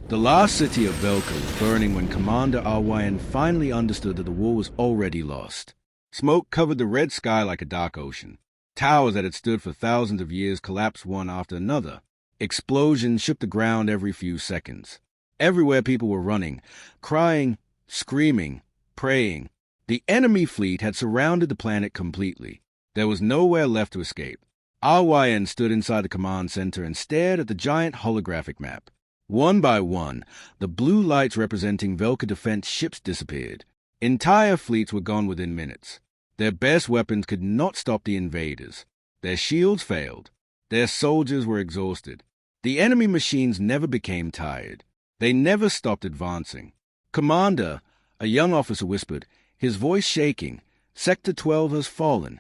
The last city of Velka was burning when Commander Arwayan finally understood that the war was already lost. Smoke covered the red sky like a dark ocean. Towers that had stood for thousands of years collapsed one after another. Explosions shook the ground every few seconds. Everywhere people were running, crying, screaming, praying. The enemy fleet had surrounded the planet completely. There was nowhere left to escape. Arwayan stood inside the command center and stared at the giant holographic map. One by one, the blue lights representing Velka defense ships disappeared. Entire fleets were gone within minutes. Their best weapons could not stop the invaders. Their shields failed. Their soldiers were exhausted. The enemy machines never became tired. They never stopped advancing. "Commander," a young officer whispered, his voice shaking, "Sector 12 has fallen."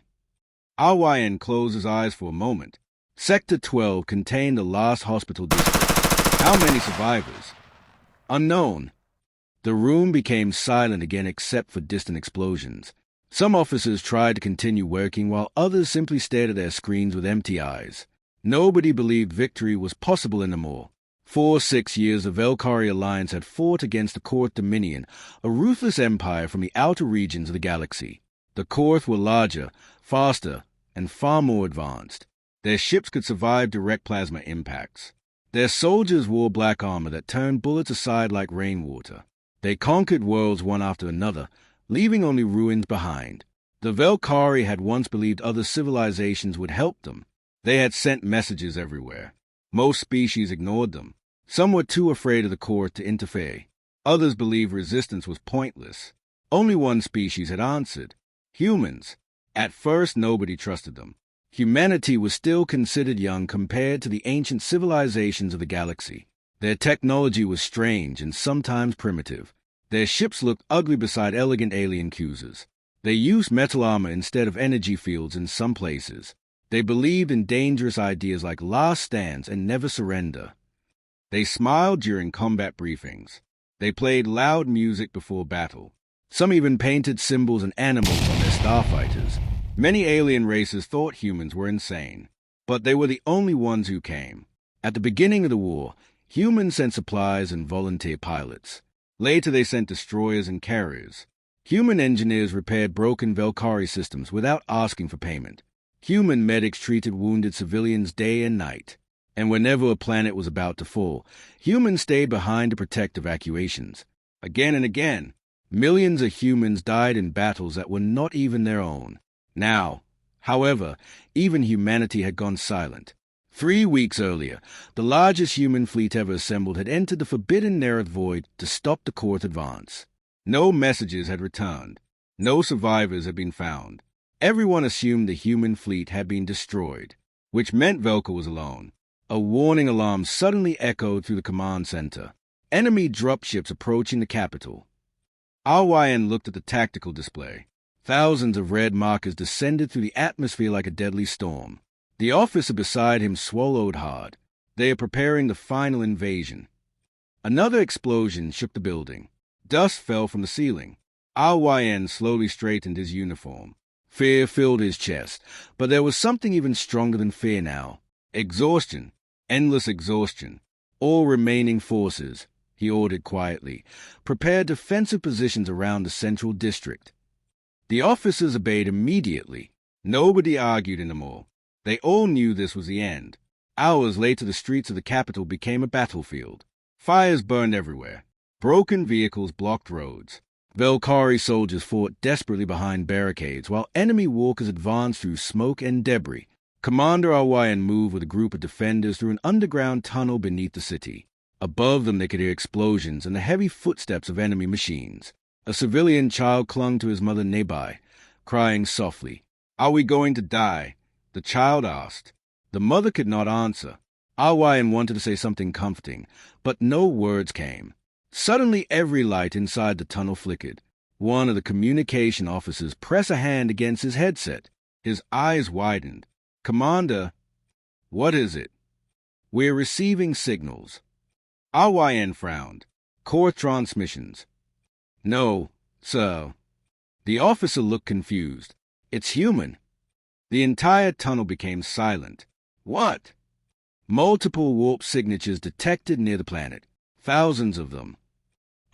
Arwayan closed his eyes for a moment. Sector 12 contained the last hospital district. How many survivors? Unknown. The room became silent again except for distant explosions. Some officers tried to continue working while others simply stared at their screens with empty eyes. Nobody believed victory was possible anymore. For 6 years, the Velkari Alliance had fought against the Korth Dominion, a ruthless empire from the outer regions of the galaxy. The Korth were larger, faster, and far more advanced. Their ships could survive direct plasma impacts. Their soldiers wore black armor that turned bullets aside like rainwater. They conquered worlds one after another, leaving only ruins behind. The Velkari had once believed other civilizations would help them. They had sent messages everywhere. Most species ignored them. Some were too afraid of the Korth to interfere. Others believed resistance was pointless. Only one species had answered: humans. At first, nobody trusted them. Humanity was still considered young compared to the ancient civilizations of the galaxy. Their technology was strange and sometimes primitive. Their ships looked ugly beside elegant alien cruisers. They used metal armor instead of energy fields in some places. They believed in dangerous ideas like last stands and never surrender. They smiled during combat briefings. They played loud music before battle. Some even painted symbols and animals on their starfighters. Many alien races thought humans were insane, but they were the only ones who came. At the beginning of the war, humans sent supplies and volunteer pilots. Later they sent destroyers and carriers. Human engineers repaired broken Velkari systems without asking for payment. Human medics treated wounded civilians day and night. And whenever a planet was about to fall, humans stayed behind to protect evacuations. Again and again, millions of humans died in battles that were not even their own. Now, however, even humanity had gone silent. 3 weeks earlier, the largest human fleet ever assembled had entered the forbidden Nereth Void to stop the Korth advance. No messages had returned. No survivors had been found. Everyone assumed the human fleet had been destroyed, which meant Velka was alone. A warning alarm suddenly echoed through the command center. Enemy dropships approaching the capital. Arwayan looked at the tactical display. Thousands of red markers descended through the atmosphere like a deadly storm. The officer beside him swallowed hard. They are preparing the final invasion. Another explosion shook the building. Dust fell from the ceiling. Arwayan slowly straightened his uniform. Fear filled his chest, but there was something even stronger than fear now. Exhaustion. Endless exhaustion. All remaining forces, he ordered quietly, prepare defensive positions around the central district. The officers obeyed immediately. Nobody argued anymore. They all knew this was the end. Hours later, the streets of the capital became a battlefield. Fires burned everywhere. Broken vehicles blocked roads. Velkari soldiers fought desperately behind barricades, while enemy walkers advanced through smoke and debris. Commander Arwayan moved with a group of defenders through an underground tunnel beneath the city. Above them they could hear explosions and the heavy footsteps of enemy machines. A civilian child clung to his mother nearby, crying softly. "Are we going to die?" the child asked. The mother could not answer. Arwayan wanted to say something comforting, but no words came. Suddenly every light inside the tunnel flickered. One of the communication officers pressed a hand against his headset. His eyes widened. "Commander, what is it?" "We're receiving signals." Arwayan frowned. "Core transmissions." "No, sir." The officer looked confused. "It's human." The entire tunnel became silent. "What?" "Multiple warp signatures detected near the planet. thousands of them.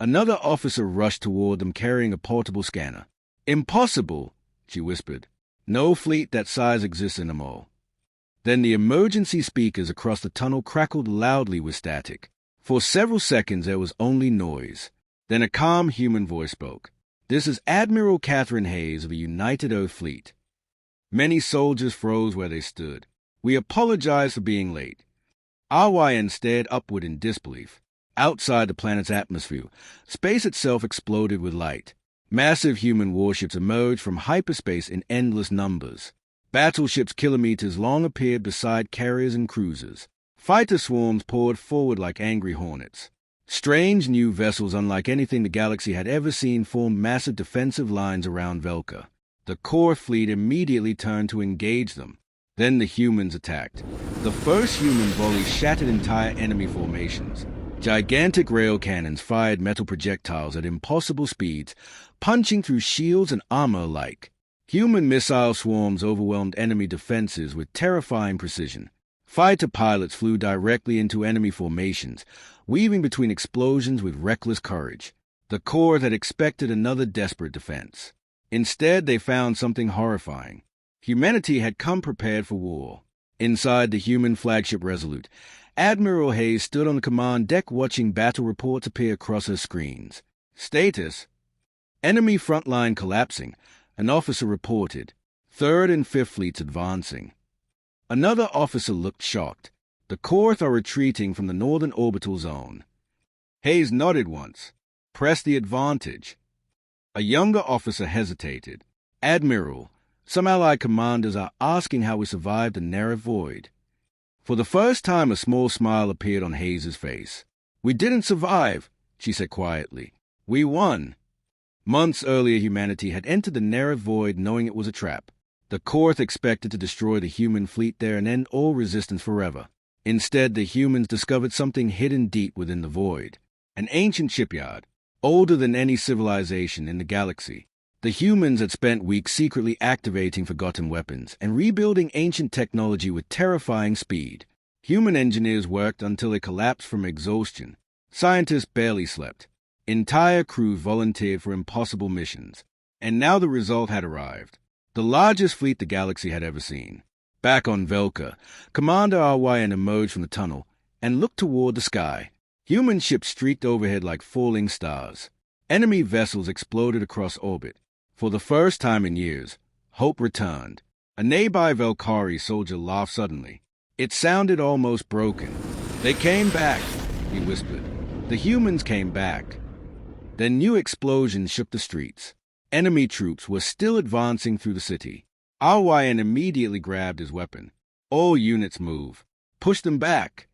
Another officer rushed toward them carrying a portable scanner. "Impossible," she whispered. "No fleet that size exists in them all." Then the emergency speakers across the tunnel crackled loudly with static. For several seconds there was only noise. Then a calm human voice spoke. "This is Admiral Catherine Hayes of the United Earth Fleet." Many soldiers froze where they stood. "We apologize for being late." RYN stared upward in disbelief. Outside the planet's atmosphere, space itself exploded with light. Massive human warships emerged from hyperspace in endless numbers. Battleships kilometers long appeared beside carriers and cruisers. Fighter swarms poured forward like angry hornets. Strange new vessels unlike anything the galaxy had ever seen formed massive defensive lines around Velka. The core fleet immediately turned to engage them. Then the humans attacked. The first human volley shattered entire enemy formations. Gigantic rail cannons fired metal projectiles at impossible speeds, punching through shields and armor alike. Human missile swarms overwhelmed enemy defenses with terrifying precision. Fighter pilots flew directly into enemy formations, weaving between explosions with reckless courage. The Corps had expected another desperate defense. Instead, they found something horrifying. Humanity had come prepared for war. Inside the human flagship Resolute, Admiral Hayes stood on the command deck watching battle reports appear across her screens. Status: enemy front line collapsing. An officer reported. 3rd and 5th Fleets advancing. Another officer looked shocked. The Corps are retreating from the northern orbital zone. Hayes nodded once. Press the advantage. A younger officer hesitated. Admiral, some Allied commanders are asking how we survived the narrow void. For the first time, a small smile appeared on Hayes's face. "We didn't survive," she said quietly. "We won." Months earlier, humanity had entered the narrow void knowing it was a trap. The Corps expected to destroy the human fleet there and end all resistance forever. Instead, the humans discovered something hidden deep within the void. An ancient shipyard, older than any civilization in the galaxy. The humans had spent weeks secretly activating forgotten weapons and rebuilding ancient technology with terrifying speed. Human engineers worked until they collapsed from exhaustion. Scientists barely slept. Entire crews volunteered for impossible missions. And now the result had arrived. The largest fleet the galaxy had ever seen. Back on Velka, Commander RYN emerged from the tunnel and looked toward the sky. Human ships streaked overhead like falling stars. Enemy vessels exploded across orbit. For the first time in years, hope returned. A nearby Velkari soldier laughed suddenly. It sounded almost broken. "They came back," he whispered. "The humans came back." Then new explosions shook the streets. Enemy troops were still advancing through the city. RYN immediately grabbed his weapon. "All units move. Push them back."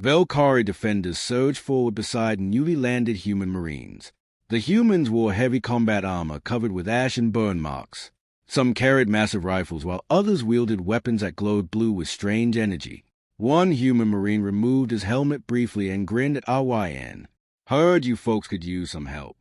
Velkari defenders surged forward beside newly landed human marines. The humans wore heavy combat armor covered with ash and burn marks. Some carried massive rifles, while others wielded weapons that glowed blue with strange energy. One human marine removed his helmet briefly and grinned at RYN. "Heard you folks could use some help."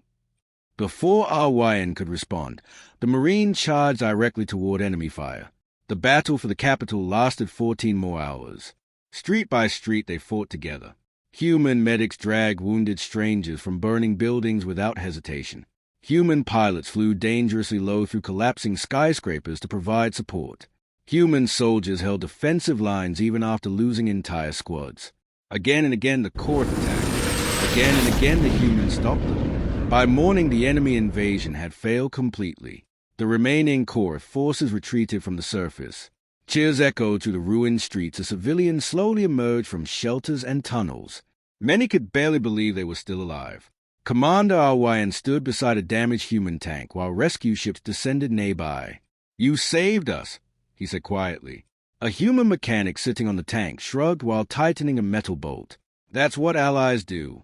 Before RYN could respond, the marine charged directly toward enemy fire. The battle for the capital lasted 14 more hours. Street by street they fought together. Human medics dragged wounded strangers from burning buildings without hesitation. Human pilots flew dangerously low through collapsing skyscrapers to provide support. Human soldiers held defensive lines even after losing entire squads. Again and again the Corps attacked. Again and again the humans stopped them. By morning the enemy invasion had failed completely. The remaining Corps forces retreated from the surface. Cheers echoed through the ruined streets as civilians slowly emerged from shelters and tunnels. Many could barely believe they were still alive. Commander RYN stood beside a damaged human tank while rescue ships descended nearby. "You saved us," he said quietly. A human mechanic sitting on the tank shrugged while tightening a metal bolt. "That's what allies do."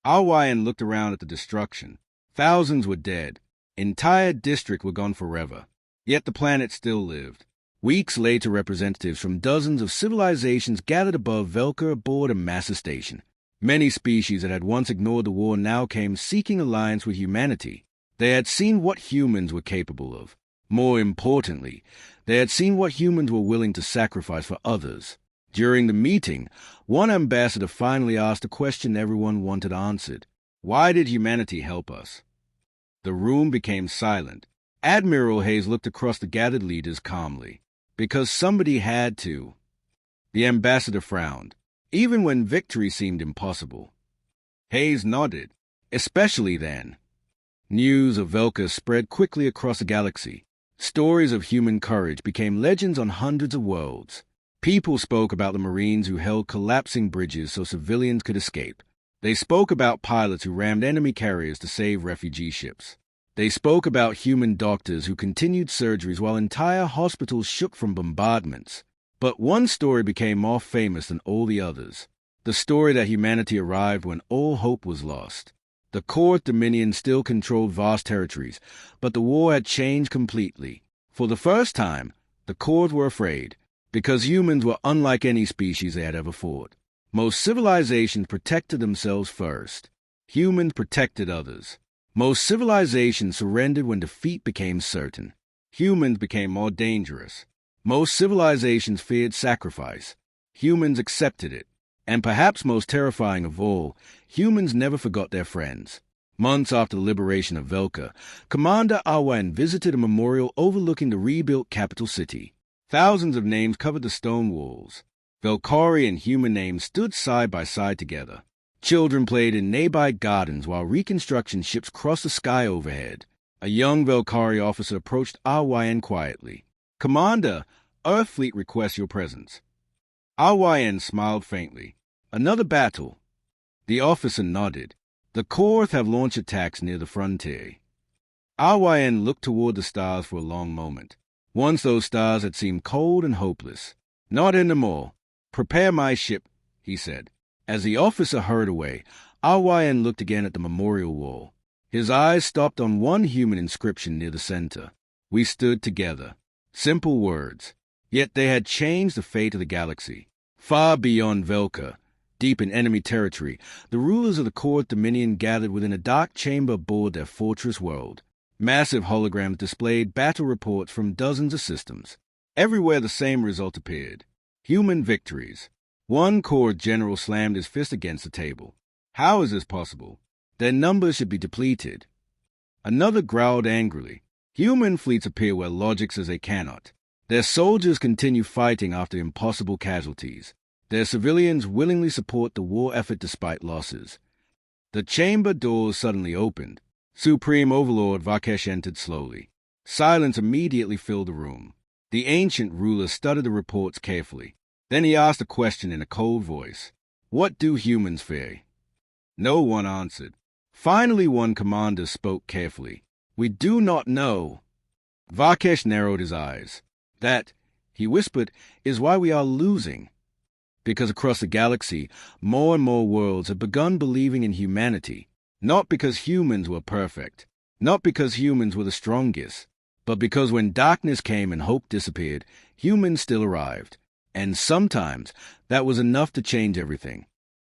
RYN looked around at the destruction. Thousands were dead. Entire districts were gone forever. Yet the planet still lived. Weeks later, representatives from dozens of civilizations gathered above Velka aboard a massive station. Many species that had once ignored the war now came seeking alliance with humanity. They had seen what humans were capable of. More importantly, they had seen what humans were willing to sacrifice for others. During the meeting, one ambassador finally asked a question everyone wanted answered. Why did humanity help us? The room became silent. Admiral Hayes looked across the gathered leaders calmly. Because somebody had to. The ambassador frowned, even when victory seemed impossible. Hayes nodded, especially then. News of Velka spread quickly across the galaxy. Stories of human courage became legends on hundreds of worlds. People spoke about the Marines who held collapsing bridges so civilians could escape. They spoke about pilots who rammed enemy carriers to save refugee ships. They spoke about human doctors who continued surgeries while entire hospitals shook from bombardments. But one story became more famous than all the others. The story that humanity arrived when all hope was lost. The Court Dominion still controlled vast territories, but the war had changed completely. For the first time, the Court were afraid, because humans were unlike any species they had ever fought. Most civilizations protected themselves first. Humans protected others. Most civilizations surrendered when defeat became certain. Humans became more dangerous. Most civilizations feared sacrifice. Humans accepted it. And perhaps most terrifying of all, humans never forgot their friends. Months after the liberation of Velka, Commander Awen visited a memorial overlooking the rebuilt capital city. Thousands of names covered the stone walls. Velkari and human names stood side by side together. Children played in nearby gardens while reconstruction ships crossed the sky overhead. A young Velkari officer approached Awen quietly. "Commander, Earth Fleet requests your presence." Awen smiled faintly. "Another battle." The officer nodded. "The Korth have launched attacks near the frontier." Awen looked toward the stars for a long moment. Once those stars had seemed cold and hopeless. "Not anymore. Prepare my ship," he said. As the officer hurried away, Awen looked again at the memorial wall. His eyes stopped on one human inscription near the center. "We stood together." Simple words. Yet they had changed the fate of the galaxy. Far beyond Velka, deep in enemy territory, the rulers of the Court Dominion gathered within a dark chamber aboard their fortress world. Massive holograms displayed battle reports from dozens of systems. Everywhere the same result appeared. Human victories. One Court general slammed his fist against the table. "How is this possible? Their numbers should be depleted." Another growled angrily. "Human fleets appear where logic says they cannot. Their soldiers continue fighting after impossible casualties. Their civilians willingly support the war effort despite losses." The chamber doors suddenly opened. Supreme Overlord Vakesh entered slowly. Silence immediately filled the room. The ancient ruler studied the reports carefully. Then he asked a question in a cold voice. "What do humans fear?" No one answered. Finally, one commander spoke carefully. "We do not know." Vakesh narrowed his eyes. "That," he whispered, "is why we are losing." Because across the galaxy, more and more worlds have begun believing in humanity. Not because humans were perfect, not because humans were the strongest, but because when darkness came and hope disappeared, humans still arrived. And sometimes that was enough to change everything.